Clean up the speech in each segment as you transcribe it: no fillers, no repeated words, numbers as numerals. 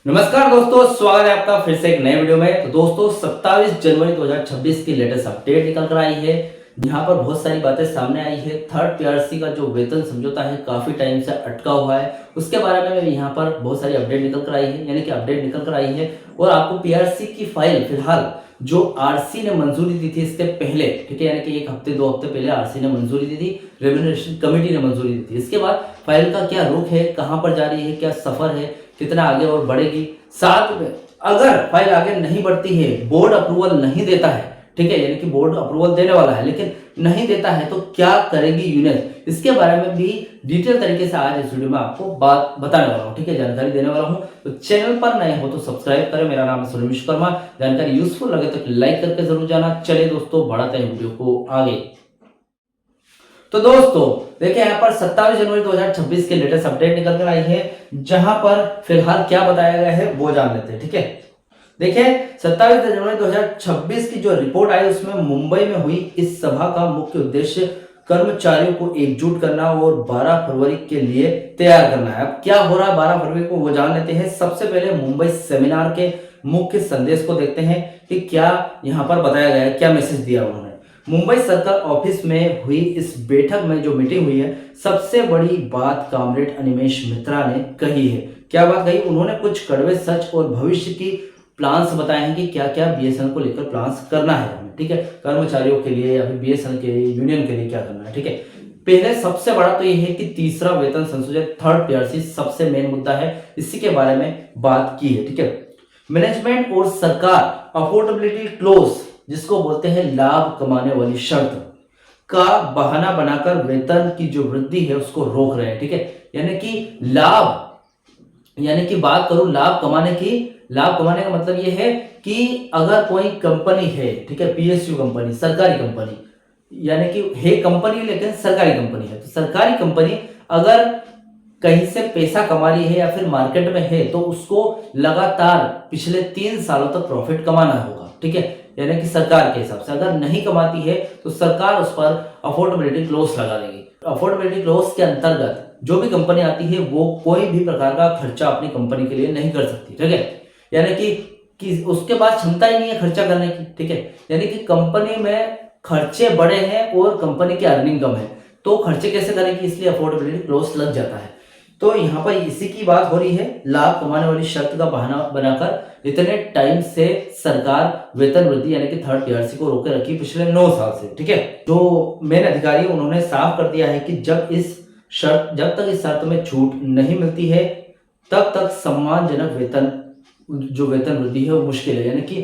नमस्कार दोस्तों, स्वागत है आपका फिर से एक नए वीडियो में। तो दोस्तों 27 जनवरी 2026 की लेटेस्ट अपडेट निकल कर आई है। यहाँ पर बहुत सारी बातें सामने आई है। थर्ड पीआरसी का जो वेतन समझौता है काफी टाइम से अटका हुआ है, उसके बारे में यहाँ पर बहुत सारी अपडेट निकल कर आई है, यानी कि अपडेट निकल कर आई है। और आपको पीआरसी की फाइल फिलहाल जो आरसी ने मंजूरी दी थी इससे पहले, ठीक है, यानी कि एक हफ्ते दो हफ्ते पहले आरसी ने मंजूरी दी थी, रेम्यूनरेशन कमेटी ने मंजूरी दी थी। इसके बाद फाइल का क्या रुख है, कहां पर जा रही है, क्या सफर है, कितना आगे और बढ़ेगी। साथ में अगर फाइल आगे नहीं बढ़ती है, बोर्ड अप्रूवल नहीं देता है, ठीक है, यानी कि बोर्ड अप्रूवल देने वाला है लेकिन नहीं देता है, तो क्या करेगी यूनियन, इसके बारे में भी डिटेल तरीके से आज इस वीडियो में आपको बात बताने वाला हूं, ठीक है, जानकारी देने वाला हूं। तो चैनल पर नए हो तो सब्सक्राइब करें। मेरा नाम है सुनील विश्वकर्मा। जानकारी यूजफुल लगे तो लाइक करके जरूर जाना। चलिए दोस्तों, बढ़ाते हैं वीडियो को आगे। तो दोस्तों देखिए, यहाँ पर 27 जनवरी 2026 के लेटेस्ट अपडेट निकल कर आई है, जहां पर फिलहाल क्या बताया गया है वो जान लेते हैं, ठीक है। देखिए 27 जनवरी 2026 की जो रिपोर्ट आई उसमें मुंबई में हुई इस सभा का मुख्य उद्देश्य कर्मचारियों को एकजुट करना और 12 फरवरी के लिए तैयार करना है। अब क्या हो रहा है 12 फरवरी को वो जान लेते हैं। सबसे पहले मुंबई सेमिनार के मुख्य संदेश को देखते हैं कि क्या यहाँ पर बताया गया है, क्या मैसेज दिया उन्होंने। मुंबई सर्कल ऑफिस में हुई इस बैठक में जो मीटिंग हुई है, सबसे बड़ी बात कामरेड अनिमेश मित्रा ने कही है। क्या बात कही उन्होंने? कुछ कड़वे सच और भविष्य की प्लान्स बताए हैं कि क्या क्या बीएसएनएल को लेकर प्लान्स करना है हमें, ठीक है, कर्मचारियों के लिए या फिर बीएसएनएल के लिए, यूनियन के लिए क्या करना है, ठीक है। पहले सबसे बड़ा तो ये है कि तीसरा वेतन संशोधन, थर्ड पीआरसी सबसे मेन मुद्दा है, इसी के बारे में बात की है, ठीक है। मैनेजमेंट और सरकार अफोर्डेबिलिटी क्लोज, जिसको बोलते हैं लाभ कमाने वाली शर्त, का बहाना बनाकर वेतन की जो वृद्धि है उसको रोक रहे हैं, ठीक है। यानी कि लाभ, यानी कि बात करूं लाभ कमाने की, लाभ कमाने का मतलब यह है कि अगर कोई कंपनी है, ठीक है, पीएसयू कंपनी, सरकारी कंपनी, यानी कि है कंपनी लेकिन सरकारी कंपनी है, तो सरकारी कंपनी अगर कहीं से पैसा कमा रही है या फिर मार्केट में है तो उसको लगातार पिछले 3 सालों तक प्रॉफिट कमाना होगा, ठीक है। यानी कि सरकार के हिसाब से अगर नहीं कमाती है तो सरकार उस पर अफोर्डेबिलिटी क्लोज लगा देगी। अफोर्डेबिलिटी क्लोज के अंतर्गत जो भी कंपनी आती है वो कोई भी प्रकार का खर्चा अपनी कंपनी के लिए नहीं कर सकती, ठीक है। यानी कि उसके पास क्षमता ही नहीं है खर्चा करने की, ठीक है। यानी कि कंपनी में खर्चे बड़े हैं और कंपनी की अर्निंग कम है, तो खर्चे कैसे करेगी, इसलिए अफोर्डेबिलिटी क्लोज लग जाता है। तो यहाँ पर इसी की बात हो रही है, लाभ कमाने वाली शर्त का बहाना बनाकर इतने टाइम से सरकार वेतन वृद्धि यानी कि थर्ड पीआरसी को रोके रखी पिछले 9 साल से, ठीक है। जो मेन अधिकारी उन्होंने साफ कर दिया है कि जब तक इस शर्त में छूट नहीं मिलती है तब तक सम्मानजनक वेतन, जो वेतन वृद्धि है वो मुश्किल है। यानी कि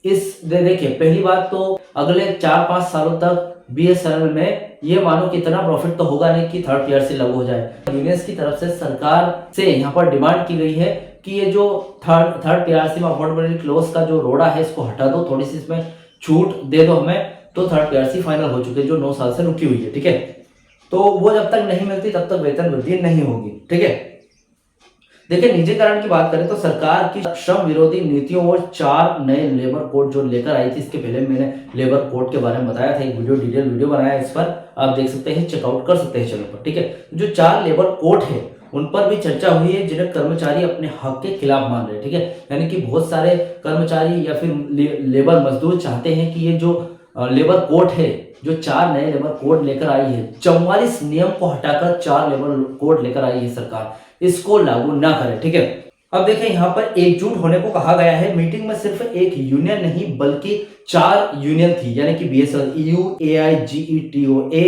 देखिए, पहली बात तो अगले 4-5 सालों तक बीएसएनएल में ये मानो कि इतना प्रॉफिट तो होगा नहीं कि थर्ड पीआरसी लागू हो जाए। यूनियंस की तरफ से सरकार से यहाँ पर डिमांड की गई है कि ये जो थर्ड पीआरसी में अफोर्डेबिलिटी क्लोज का जो रोड़ा है इसको हटा दो, थोड़ी सी इसमें छूट दे दो हमें, तो थर्ड पीआरसी फाइनल हो चुके जो 9 साल से रुकी हुई है, ठीक है। तो वो जब तक नहीं मिलती तब तक वेतन वृद्धि नहीं होगी, ठीक है। देखिए, निजीकरण की बात करें तो सरकार की श्रम विरोधी नीतियों और 4 नए लेबर कोड जो लेकर आई थी, इसके पहले मैंने लेबर कोड के बारे में बताया था, एक डिटेल वीडियो बनाया, इस पर आप देख सकते हैं, चेकआउट कर सकते हैं चैनल पर, ठीक है। जो 4 लेबर कोड है उन पर भी चर्चा हुई है जिन्हें कर्मचारी अपने हक के खिलाफ मान रहे हैं, ठीक है। यानी कि बहुत सारे कर्मचारी या फिर लेबर मजदूर चाहते हैं कि ये जो लेबर कोड है, जो 4 नए लेबर कोड लेकर आई है, 44 नियम को हटाकर 4 लेबर कोड लेकर आई है सरकार, इसको लागू ना करे, ठीक है। अब देखिए, यहाँ पर एकजुट होने को कहा गया है। मीटिंग में सिर्फ एक यूनियन नहीं बल्कि 4 यूनियन थी, यानी कि बीएसएनएल, ईयू, एआईजीईटीओए,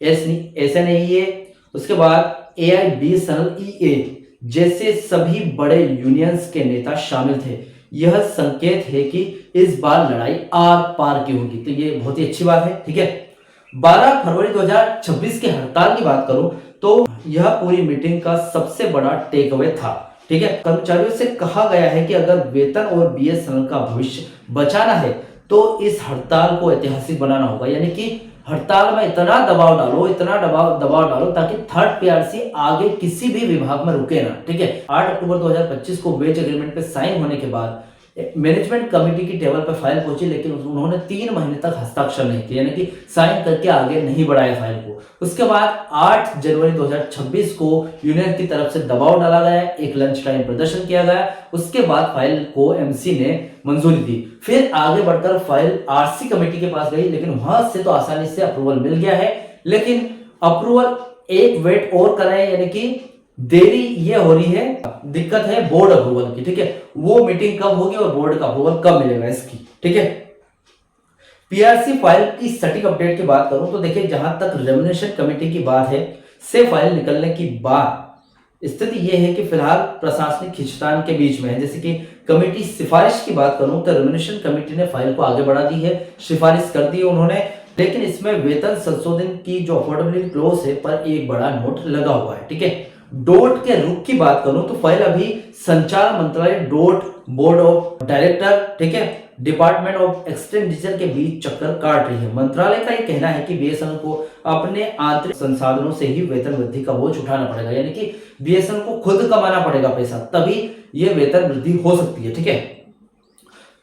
एसएनएईए, उसके बाद एआईबीएसएनएल जैसे सभी बड़े यूनियंस के नेता शामिल थे। यह संकेत है कि इस बार लड़ाई आर पार की होगी, तो ये बहुत ही अच्छी बात है, ठीक है। 12 फरवरी 2026 के हड़ताल की बात करूं तो यह पूरी मीटिंग का सबसे बड़ा टेक अवे था, ठीक है। कर्मचारियों से कहा गया है कि अगर वेतन और बीएसएनएल का भविष्य बचाना है तो इस हड़ताल को ऐतिहासिक बनाना होगा। यानी कि हड़ताल में इतना दबाव डालो, इतना दबाव डालो ताकि थर्ड पीआरसी आगे किसी भी विभाग में रुके ना, ठीक है। 8 अक्टूबर 2025 को वेज एग्रीमेंट पे साइन होने के बाद मैनेजमेंट कमेटी की टेबल पर फाइल पहुंची, लेकिन उन्होंने 3 महीने तक हस्ताक्षर नहीं किया, यानी कि साइन करके आगे नहीं बढ़ाया फाइल को। उसके बाद 8 जनवरी 2026 को यूनियन की तरफ से दबाव डाला गया, एक लंच टाइम प्रदर्शन किया गया। उसके बाद फाइल को एमसी ने मंजूरी दी। फिर आगे बढ़कर फाइल आरसी कमेटी के पास गई, लेकिन वहां से तो आसानी से अप्रूवल मिल गया है, लेकिन अप्रूवल एक वेट और कर रहे हैं, यानी कि देरी ये हो रही है, दिक्कत है बोर्ड अप्रूवल की। ठीक है, वो मीटिंग कब होगी और बोर्ड का अप्रूवल कब मिलेगा इसकी। ठीक है, पीआरसी फाइल की सटीक अपडेट की बात करूं तो देखिए, जहां तक रेम्युनरेशन कमेटी की बात है, से फाइल निकलने की बात स्थिति यह है कि फिलहाल प्रशासनिक खींचतान के बीच में है। जैसे कि कमेटी सिफारिश की बात करूं तो रेम्युनरेशन कमेटी ने फाइल को आगे बढ़ा दी है, सिफारिश कर दी उन्होंने, लेकिन इसमें वेतन संशोधन की जो अफोर्डेबिलिटी क्लोज है पर एक बड़ा नोट लगा हुआ है। ठीक है, डोट के रुख की बात करूं तो फाइल अभी संचार मंत्रालय, डोट, बोर्ड ऑफ डायरेक्टर, ठीक है, डिपार्टमेंट ऑफ एक्सपेंडिचर के बीच चक्कर काट रही है। मंत्रालय का ये कहना है कि बीएसएनएल को अपने आंतरिक संसाधनों से ही वेतन वृद्धि का बोझ उठाना पड़ेगा, यानी कि बीएसएनएल को खुद कमाना पड़ेगा पैसा, तभी ये वेतन वृद्धि हो सकती है। ठीक है,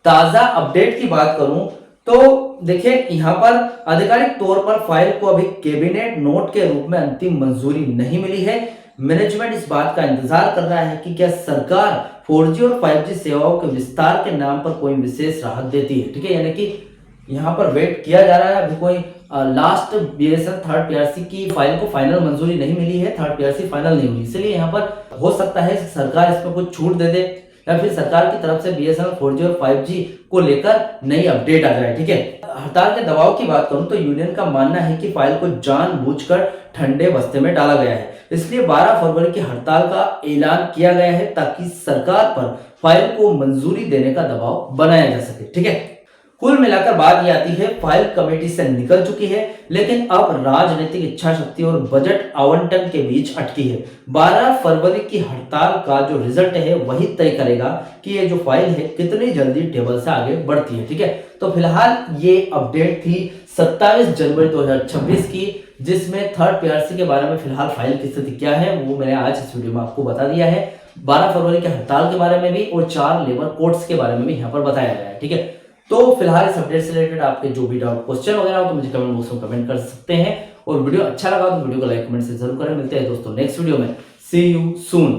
ताजा अपडेट की बात करूं तो देखिए, यहां पर आधिकारिक तौर पर फाइल को अभी कैबिनेट नोट के रूप में अंतिम मंजूरी नहीं मिली है। मैनेजमेंट इस बात का इंतजार कर रहा है कि क्या सरकार 4G और 5G सेवाओं के विस्तार के नाम पर कोई विशेष राहत देती है। ठीक है, यानी कि यहाँ पर वेट किया जा रहा है, अभी कोई लास्ट बीएसएनएल थर्ड पीआरसी की फाइल को फाइनल मंजूरी नहीं मिली है, थर्ड पीआरसी फाइनल नहीं हुई, इसलिए यहाँ पर हो सकता है सरकार इसमें कुछ छूट दे दे, या फिर सरकार की तरफ से बीएसएनएल 4G और 5G को लेकर नई अपडेट आ जाए। ठीक है, हड़ताल के दबाव की बात करूं तो यूनियन का मानना है कि फाइल को जानबूझकर ठंडे बस्ते में डाला गया है, इसलिए 12 फरवरी की हड़ताल का ऐलान किया गया है ताकि सरकार पर फाइल को मंजूरी देने का दबाव बनाया जा सके। ठीक है, कुल मिलाकर बात यह आती है, फाइल कमेटी से निकल चुकी है, लेकिन अब राजनीतिक इच्छा शक्ति और बजट आवंटन के बीच अटकी है। 12 फरवरी की हड़ताल का जो रिजल्ट है वही तय करेगा कि ये जो फाइल है कितनी जल्दी टेबल से आगे बढ़ती है। ठीक है, तो फिलहाल ये अपडेट थी 27 जनवरी 2026 की, जिसमें थर्ड पीआरसी के बारे में फिलहाल फाइल की स्थिति क्या है वो मैंने आज इस वीडियो में आपको बता दिया है। 12 फरवरी की हड़ताल के बारे में भी और 4 लेबर कोर्ट्स के बारे में भी यहाँ पर बताया गया है। ठीक है, तो फिलहाल इस अपडेट से रिलेटेड आपके जो भी डाउट, क्वेश्चन वगैरह हो तो मुझे कमेंट बॉक्स में कमेंट कर सकते हैं, और वीडियो अच्छा लगा तो वीडियो को लाइक कमेंट से जरूर करें। मिलते हैं दोस्तों नेक्स्ट वीडियो में, सी यू सून।